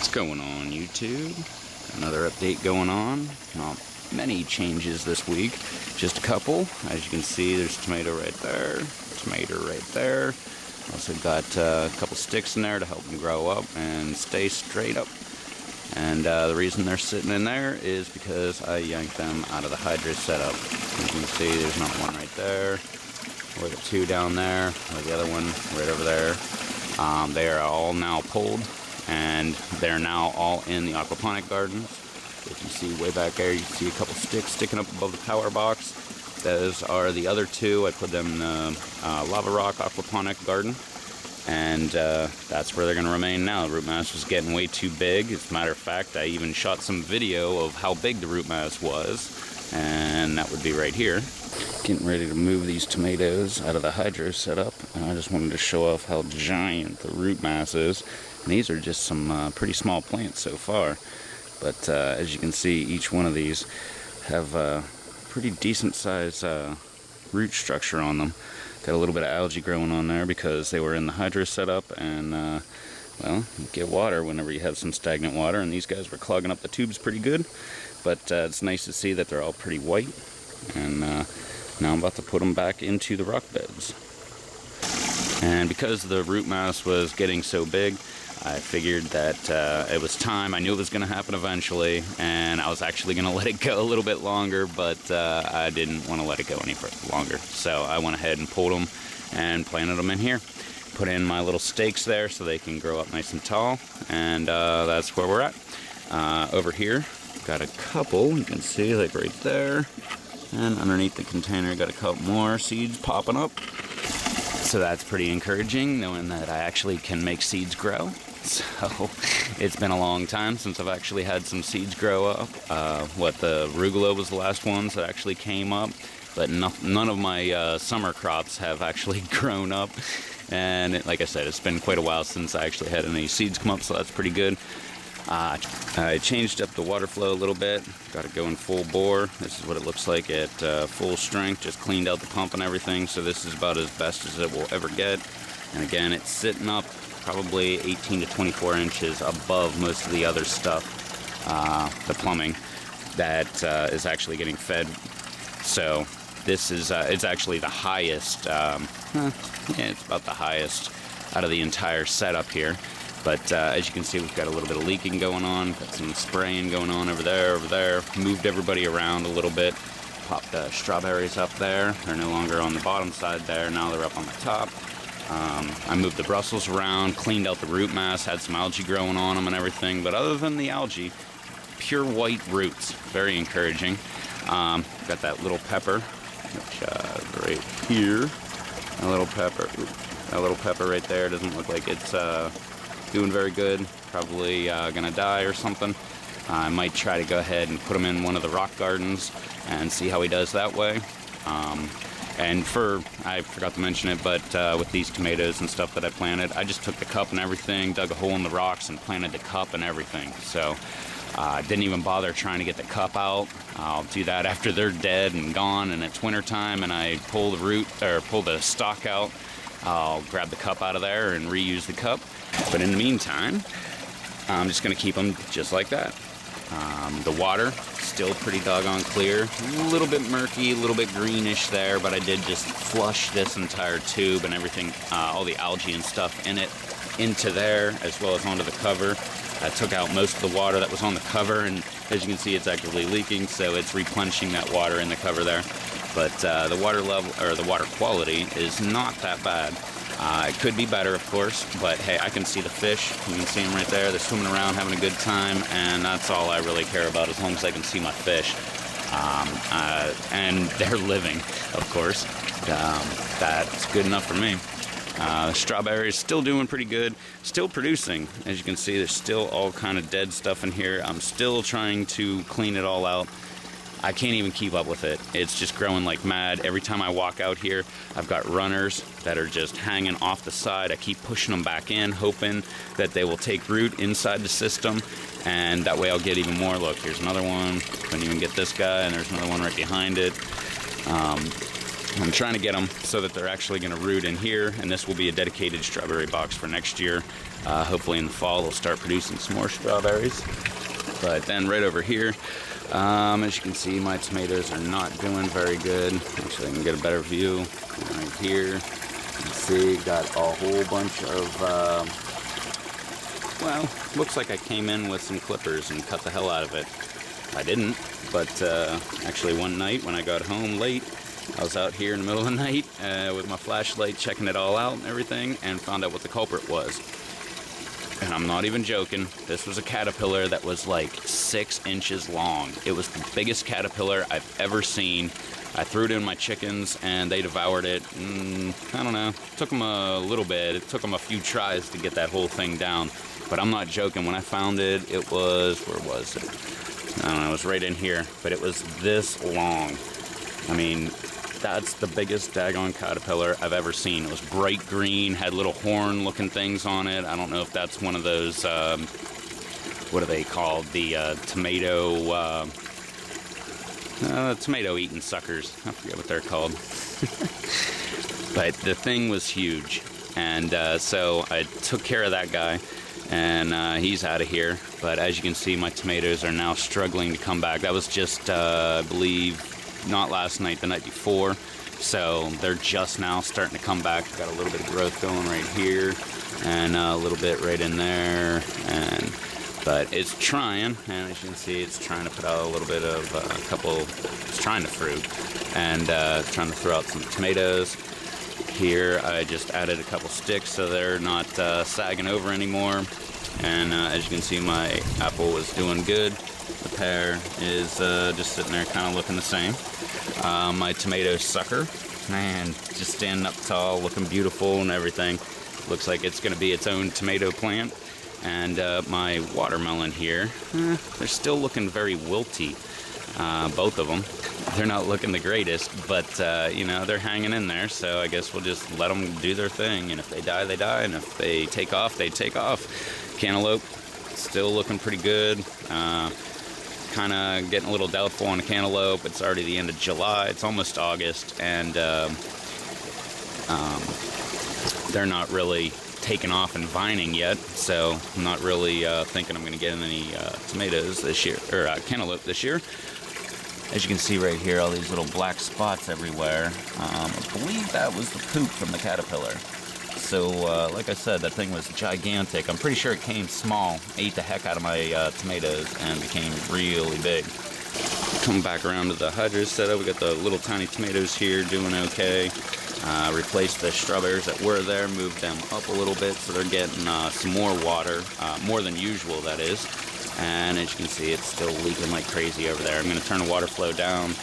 What's going on, YouTube? Another update going on. Not many changes this week, just a couple. As you can see, there's tomato right there, tomato right there. Also got a couple sticks in there to help them grow up and stay straight up. And the reason they're sitting in there is because I yanked them out of the hydro setup. As you can see, there's not one right there, or the two down there, or the other one right over there. They are all now pulled, and they're now all in the aquaponic gardens. If you see way back there, you can see a couple sticks sticking up above the power box. Those are the other two. I put them in the lava rock aquaponic garden, and that's where they're going to remain now. The root mass was getting way too big. As a matter of fact, I even shot some video of how big the root mass was, and that would be right here. Getting ready to move these tomatoes out of the hydro setup, and I just wanted to show off how giant the root mass is. And these are just some pretty small plants so far, but as you can see, each one of these have pretty decent size root structure on them. Got a little bit of algae growing on there because they were in the hydro setup, and well, you get water whenever you have some stagnant water, and these guys were clogging up the tubes pretty good. But it's nice to see that they're all pretty white, and now I'm about to put them back into the rock beds. And because the root mass was getting so big, I figured that it was time. I knew it was going to happen eventually, and I was actually going to let it go a little bit longer, but I didn't want to let it go any longer. So I went ahead and pulled them and planted them in here. Put in my little stakes there so they can grow up nice and tall, and that's where we're at. Over here, got a couple, you can see, like right there, and underneath the container, got a couple more seeds popping up. So that's pretty encouraging, knowing that I actually can make seeds grow. So it's been a long time since I've actually had some seeds grow up. The arugula was the last ones that actually came up, but none of my summer crops have actually grown up. And like I said, it's been quite a while since I actually had any seeds come up, so that's pretty good. I changed up the water flow a little bit, got it going full bore. This is what it looks like at full strength, just cleaned out the pump and everything, so this is about as best as it will ever get. And again, it's sitting up probably 18 to 24 inches above most of the other stuff, the plumbing, that is actually getting fed. So this is, it's actually the highest, yeah, it's about the highest out of the entire setup here. But as you can see, we've got a little bit of leaking going on, got some spraying going on over there, moved everybody around a little bit, popped the strawberries up there. They're no longer on the bottom side there, now they're up on the top. I moved the Brussels around, cleaned out the root mass, had some algae growing on them and everything, but other than the algae, pure white roots, very encouraging. Got that little pepper, which right here, a little pepper, that little pepper right there doesn't look like it's doing very good, probably gonna die or something. I might try to go ahead and put him in one of the rock gardens and see how he does that way. And I forgot to mention it, but with these tomatoes and stuff that I planted, I just took the cup and everything, dug a hole in the rocks and planted the cup and everything. So I didn't even bother trying to get the cup out. I'll do that after they're dead and gone and it's winter time and I pull the stalk out. I'll grab the cup out of there and reuse the cup. But in the meantime, I'm just going to keep them just like that. The water, still pretty doggone clear. A little bit murky, a little bit greenish there, but I did just flush this entire tube and everything, all the algae and stuff in it, into there, as well as onto the cover. I took out most of the water that was on the cover, and as you can see, it's actively leaking, so it's replenishing that water in the cover there. But the water level, or the water quality, is not that bad. It could be better, of course, but hey, I can see the fish. You can see them right there. They're swimming around, having a good time, and that's all I really care about, as long as I can see my fish. And they're living, of course. That's good enough for me. Strawberries still doing pretty good, still producing. As you can see, there's still all kind of dead stuff in here. I'm still trying to clean it all out. I can't even keep up with it. It's just growing like mad. Every time I walk out here, I've got runners that are just hanging off the side. I keep pushing them back in, hoping that they will take root inside the system, and that way I'll get even more. Look, here's another one. Couldn't even get this guy, and there's another one right behind it. I'm trying to get them so that they're actually going to root in here, and this will be a dedicated strawberry box for next year. Hopefully in the fall they'll start producing some more strawberries. But then right over here, as you can see, my tomatoes are not doing very good. Actually, I can get a better view right here. You can see, got a whole bunch of, well, looks like I came in with some clippers and cut the hell out of it. I didn't, but actually one night when I got home late, I was out here in the middle of the night with my flashlight checking it all out and everything, and found out what the culprit was. And I'm not even joking, this was a caterpillar that was like 6 inches long. It was the biggest caterpillar I've ever seen. I threw it in my chickens and they devoured it. I don't know, it took them a little bit. It took them a few tries to get that whole thing down. But I'm not joking, when I found it, it was, where was it? I don't know, it was right in here, but it was this long. I mean, that's the biggest daggone caterpillar I've ever seen. It was bright green, had little horn looking things on it. I don't know if that's one of those, what are they called? The tomato eating suckers. I forget what they're called. But the thing was huge. And so I took care of that guy, and he's out of here. But as you can see, my tomatoes are now struggling to come back. That was just, I believe, not last night, the night before. So they're just now starting to come back. Got a little bit of growth going right here, and a little bit right in there. But it's trying, and as you can see, it's trying to put out a little bit of it's trying to fruit, and trying to throw out some tomatoes. Here I just added a couple sticks so they're not sagging over anymore. And as you can see, my apple was doing good. The pear is just sitting there kind of looking the same. My tomato sucker, man, just standing up tall, looking beautiful and everything. Looks like it's going to be its own tomato plant. And my watermelon here, they're still looking very wilty, both of them. They're not looking the greatest, but you know, they're hanging in there, so I guess we'll just let them do their thing, and if they die, they die, and if they take off, they take off. Cantaloupe, still looking pretty good. Kind of getting a little doubtful on the cantaloupe. It's already the end of July, it's almost August, and they're not really taken off and vining yet, so I'm not really thinking I'm going to get any tomatoes this year, or cantaloupe this year. As you can see right here, all these little black spots everywhere. I believe that was the poop from the caterpillar. So, like I said, that thing was gigantic. I'm pretty sure it came small, ate the heck out of my tomatoes, and became really big. Come back around to the hydro setup. We got the little tiny tomatoes here doing okay. Replaced the strawberries that were there, moved them up a little bit so they're getting some more water, more than usual, that is. And as you can see, it's still leaking like crazy over there. I'm going to turn the water flow down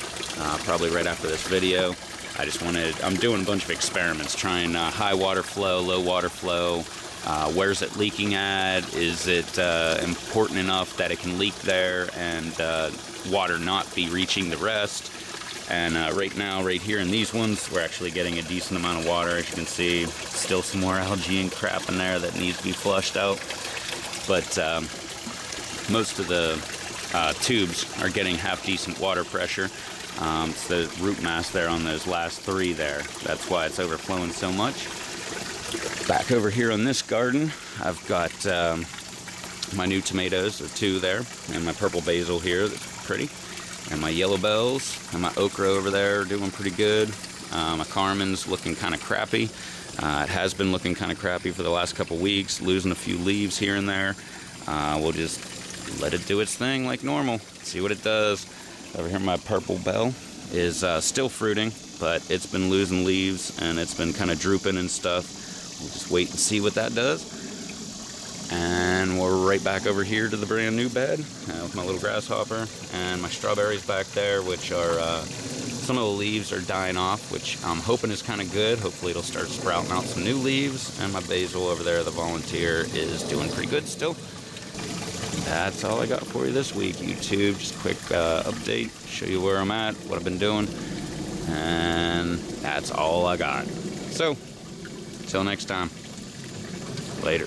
probably right after this video. I'm doing a bunch of experiments, trying high water flow, low water flow. Where's it leaking at? Is it important enough that it can leak there and water not be reaching the rest? And right now, right here in these ones, we're actually getting a decent amount of water. As you can see, still some more algae and crap in there that needs to be flushed out. But most of the tubes are getting half decent water pressure. It's the root mass there on those last 3 there. That's why it's overflowing so much. Back over here on this garden, I've got my new tomatoes, there are 2 there, and my purple basil here, that's pretty. And my yellow bells, and my okra over there are doing pretty good. My Carmen's looking kind of crappy. It has been looking kind of crappy for the last couple weeks, losing a few leaves here and there. We'll just let it do its thing like normal, see what it does. Over here my purple bell is still fruiting, but it's been losing leaves and it's been kind of drooping and stuff. We'll just wait and see what that does. And we're right back over here to the brand new bed with my little grasshopper and my strawberries back there, which are, some of the leaves are dying off, which I'm hoping is kind of good. Hopefully it'll start sprouting out some new leaves. And my basil over there, the volunteer, is doing pretty good still. That's all I got for you this week, YouTube. Just a quick update, show you where I'm at, what I've been doing, and that's all I got. So, till next time, later.